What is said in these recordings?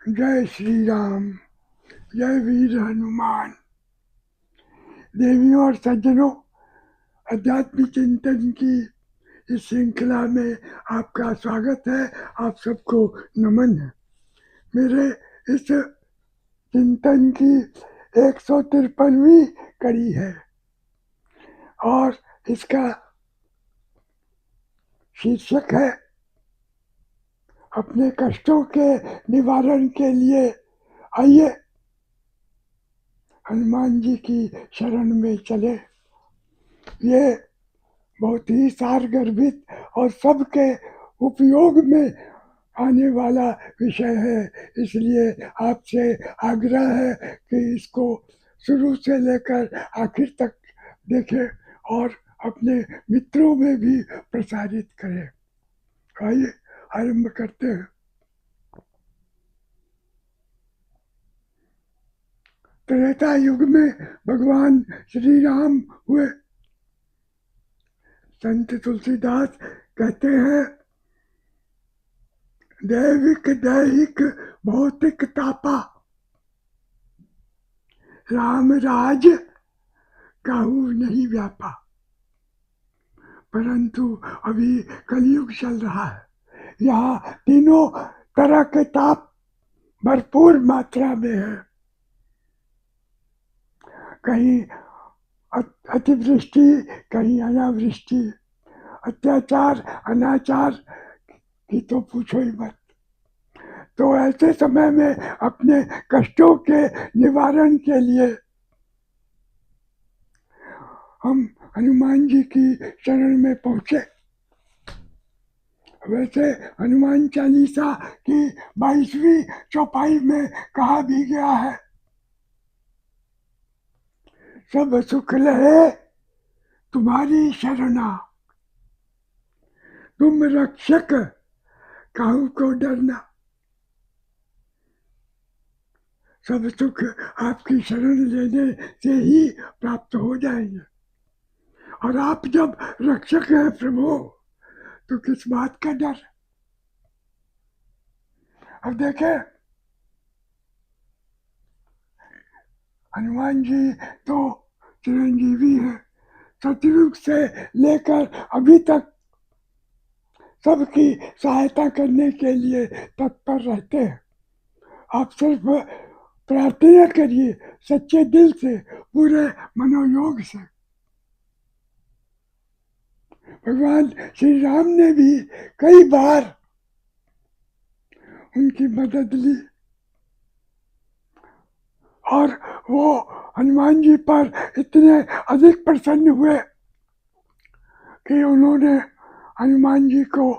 जय श्री राम। जय वीर हनुमान। देवियों और सज्जनों, अध्यात्म चिंतन की इस श्रृंखला में आपका स्वागत है। आप सबको नमन है। मेरे इस चिंतन की 153वीं कड़ी है और इसका शीर्षक है अपने कष्टों के निवारण के लिए आइए हनुमान जी की शरण में चले। ये बहुत ही सार गर्भित और सबके उपयोग में आने वाला विषय है, इसलिए आपसे आग्रह है कि इसको शुरू से लेकर आखिर तक देखें और अपने मित्रों में भी प्रसारित करें। आइए आरंभ करते हैं। त्रेता युग में भगवान श्री राम हुए। संत तुलसीदास कहते हैं, दैविक दैहिक भौतिक तापा, राम राज काहू नहीं व्यापा। परंतु अभी कलयुग चल रहा है, यहाँ तीनों तरह के ताप भरपूर मात्रा में है। कहीं अतिवृष्टि, कहीं अनावृष्टि, अत्याचार अनाचार की तो पूछो ही मत। तो ऐसे समय में अपने कष्टों के निवारण के लिए हम हनुमान जी की शरण में पहुंचे। वैसे हनुमान चालीसा की 22वीं चौपाई में कहा भी गया है, सब सुख लहे तुम्हारी शरणा, तुम रक्षक काहू को डरना। सब सुख आपकी शरण लेने से ही प्राप्त हो जाएंगे। और आप जब रक्षक हैं प्रभु, तो किस बात का डर। अब देखें, हनुमान जी तो चिरंजीवी है, सतयुग से लेकर अभी तक सबकी सहायता करने के लिए तत्पर रहते हैं। आप सिर्फ प्रार्थना करिए सच्चे दिल से, पूरे मनोयोग से। भगवान श्री राम ने भी कई बार उनकी मदद ली और वो हनुमान जी पर इतने अधिक प्रसन्न हुए कि उन्होंने हनुमान जी को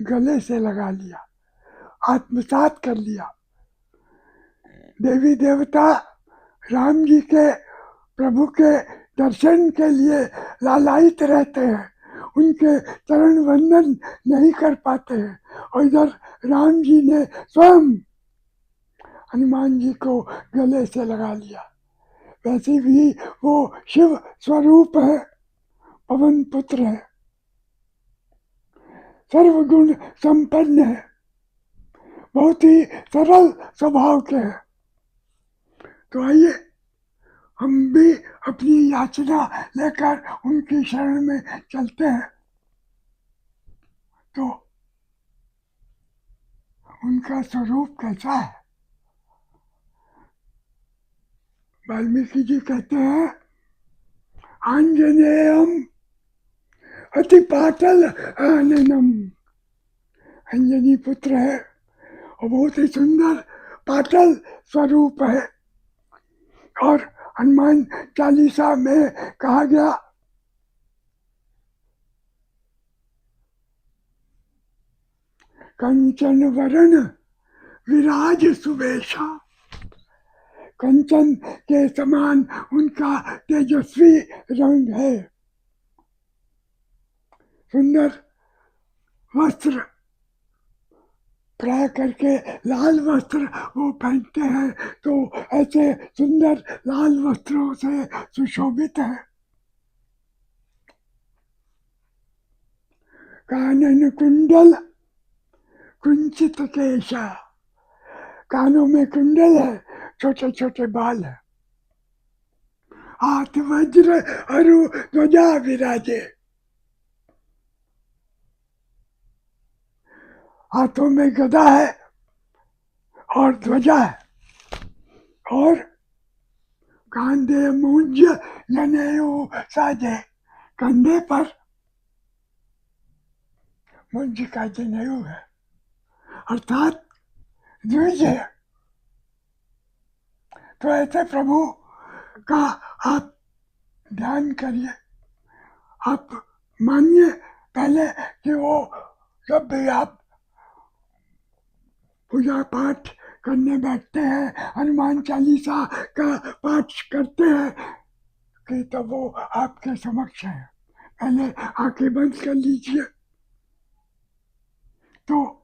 गले से लगा लिया, आत्मसात कर लिया। देवी देवता राम जी के प्रभु के दर्शन के लिए लालायित रहते हैं, उनके चरण वंदन नहीं कर पाते हैं, और इधर राम जी ने स्वयं हनुमान जी को गले से लगा लिया। वैसे भी वो शिव स्वरूप है, पवन पुत्र है, सर्वगुण संपन्न है, बहुत ही सरल स्वभाव के हैं। तो आइए हम भी अपनी याचना लेकर उनकी शरण में चलते हैं। तो उनका स्वरूप कैसा है? वाल्मीकि जी कहते हैं, आंजनेयम अति पाटल आननम। अंजनी पुत्र है और बहुत ही सुंदर पाटल स्वरूप है। और हनुमान चालीसा में कहा गया, कंचन वरण विराज सुवेशा। कंचन के समान उनका तेजस्वी रंग है। सुंदर वस्त्र प्राय करके लाल वस्त्र वो पहनते हैं, तो ऐसे सुंदर लाल वस्त्रों से सुशोभित है। कानन कुंडल कुंचित केशा। कानों में कुंडल है, छोटे छोटे बाल है, हाथ वज्र अरु ध्वजा विराजे, हाथों में गदा है और ध्वजा है, और कांधे मुंज जनेऊ साजे, कंधे पर मुंज का जनेऊ है, अर्थात द्विज है। तो ऐसे प्रभु का आप ध्यान करिए, आप मानिए पहले कि वो जब भी आप पूजा पाठ करने बैठते हैं, हनुमान चालीसा का पाठ करते हैं, कि तब वो आपके समक्ष है। पहले आंखें बंद कर लीजिए, तो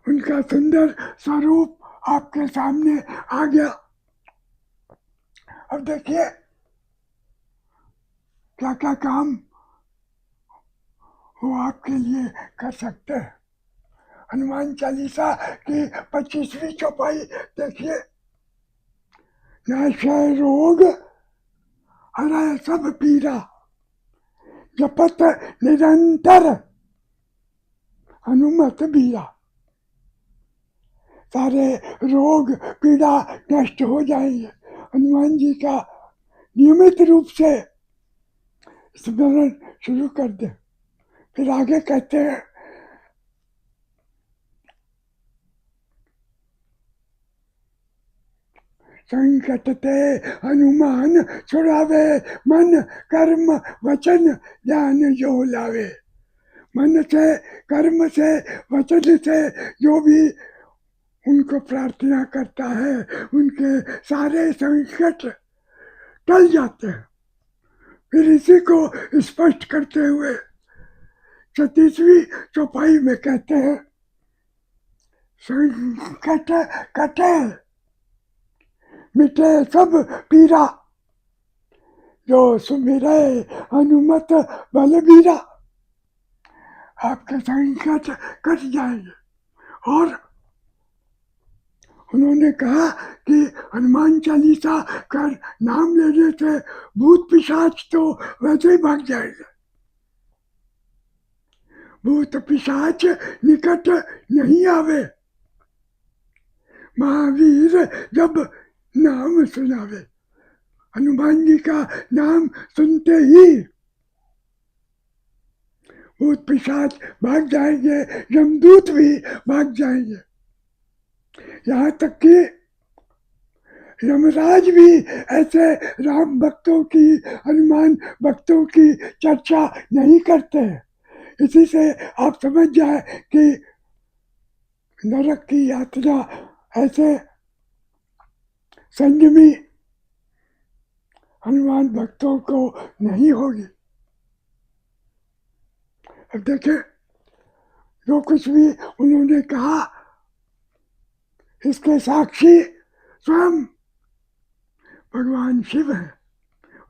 उनका सुंदर स्वरूप आपके सामने आ गया। अब देखिए क्या क्या काम वो आपके लिए कर सकते हैं। हनुमान चालीसा की 25वीं चौपाई देखिए, नाशय रोग हरय सब पीरा, जपत निरंतर हनुमत बीरा। सारे रोग पीड़ा नष्ट हो जाएंगे। हनुमान जी का नियमित रूप से स्मरण शुरू कर दे। फिर आगे कहते हैं, संकट ते हनुमान छुड़ावे, मन कर्म वचन ध्यान जो लावे। मन से, कर्म से, वचन से जो भी उनको प्रार्थना करता है, उनके सारे संकट टल जाते हैं। फिर इसी को स्पष्ट करते हुए 36वीं चौपाई में कहते हैं, संकट कटे मिटे सब पीरा, जो सुमिरे हनुमत बलबीरा। आपके संकट कट जाएंगे। और उन्होंने कहा कि हनुमान चालीसा कर नाम लेने से भूत पिशाच तो वैसे ही भाग जाएंगे। भूत पिशाच निकट नहीं आवे, महावीर जब नाम सुनावे। हनुमान जी का नाम सुनते ही भूत पिशाच भाग जाएंगे, यमदूत भी भाग जाएंगे। यहाँ तक कि यमराज भी ऐसे राम भक्तों की, हनुमान भक्तों की चर्चा नहीं करते हैं। इसी से आप समझ जाए कि नरक की यात्रा ऐसे संयमी हनुमान भक्तों को नहीं होगी। अब देखें, जो कुछ भी उन्होंने कहा, इसके साक्षी स्वयं भगवान शिव है।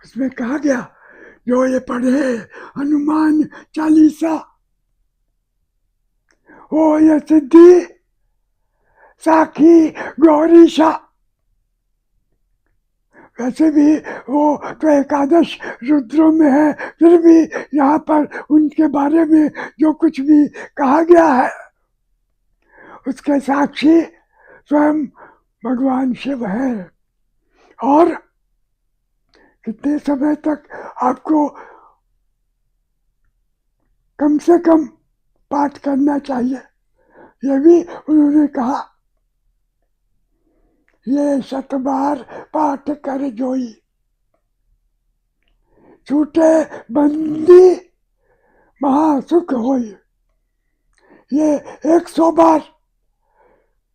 उसमें कहा गया, जो ये पढ़े हनुमान चालीसा, वो ये सिद्धि साखी गौरीशा। वैसे भी वो तो एकादश रुद्रों में है, फिर भी यहाँ पर उनके बारे में जो कुछ भी कहा गया है, उसके साक्षी स्वयं भगवान शिव है। और कितने समय तक आपको कम से कम पाठ करना चाहिए, यह भी उन्होंने कहा। ये 7 बार पाठ कर जोई, छूटे बंदी महासुख होई। ये 100 बार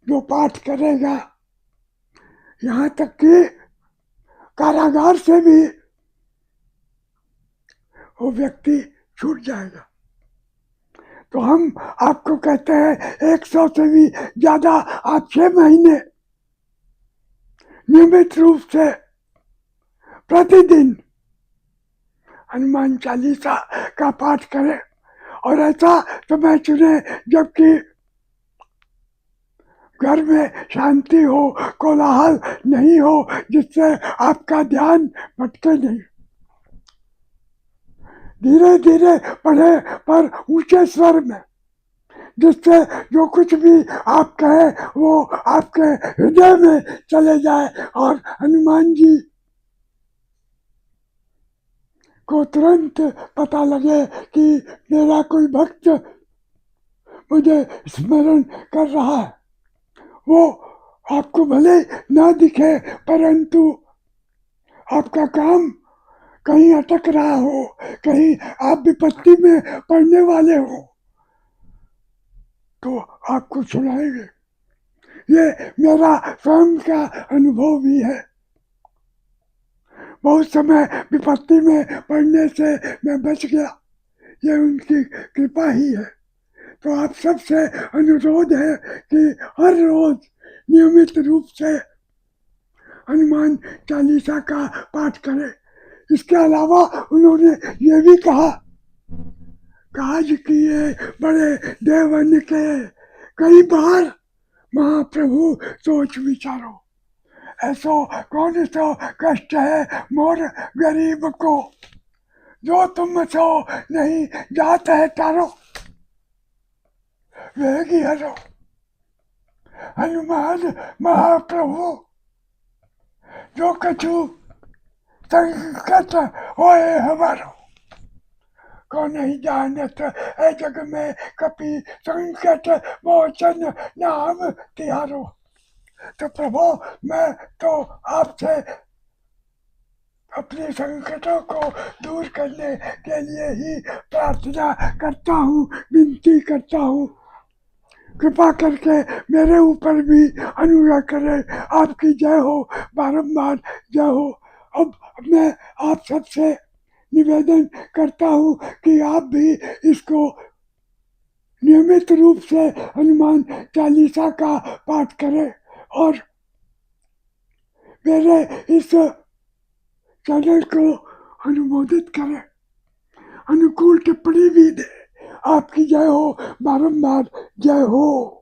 जो पाठ करेगा, यहाँ तक कि कारागार से भी वो व्यक्ति छूट जाएगा। तो हम आपको कहते हैं 100 से भी ज्यादा आप 6 महीने नियमित रूप से प्रतिदिन हनुमान चालीसा का पाठ करें। और ऐसा समय चुने जबकि घर में शांति हो, कोलाहल नहीं हो, जिससे आपका ध्यान भटके नहीं। धीरे धीरे पढ़े पर ऊंचे स्वर में, जिससे जो कुछ भी आप कहें वो आपके हृदय में चले जाए और हनुमान जी को तुरंत पता लगे कि मेरा कोई भक्त मुझे स्मरण कर रहा है। वो आपको भले ना दिखे, परंतु आपका काम कहीं अटक रहा हो, कहीं आप विपत्ति में पड़ने वाले हो, तो आपको सुनाएंगे। ये मेरा स्वयं का अनुभव भी है। बहुत समय विपत्ति में पड़ने से मैं बच गया, ये उनकी कृपा ही है। तो आप सबसे अनुरोध है कि हर रोज नियमित रूप से हनुमान चालीसा का पाठ करें। इसके अलावा उन्होंने ये भी कहा, काज किए बड़े देवन के, कई बार महाप्रभु सोच विचारो। ऐसो कौन सो कष्ट है मोर गरीब को, जो तुम सो नहीं जात है तारो। वेगी हरो हनुमान महाप्रभु, जो कछु संकट होए हमारो। कौन नहीं जानत है जग में कपि, संकट मोचन नाम तिहारो। तो प्रभु मैं तो आपसे अपने संकटों को दूर करने के लिए ही प्रार्थना करता हूँ, विनती करता हूँ। कृपा करके मेरे ऊपर भी अनुग्रह करें। आपकी जय हो, बारंबार जय हो। अब मैं आप सबसे निवेदन करता हूँ कि आप भी इसको नियमित रूप से हनुमान चालीसा का पाठ करें और मेरे इस चैनल को अनुमोदित करें, अनुकूल टिप्पणी भी दें। आपकी जय हो, बारंबार जय हो।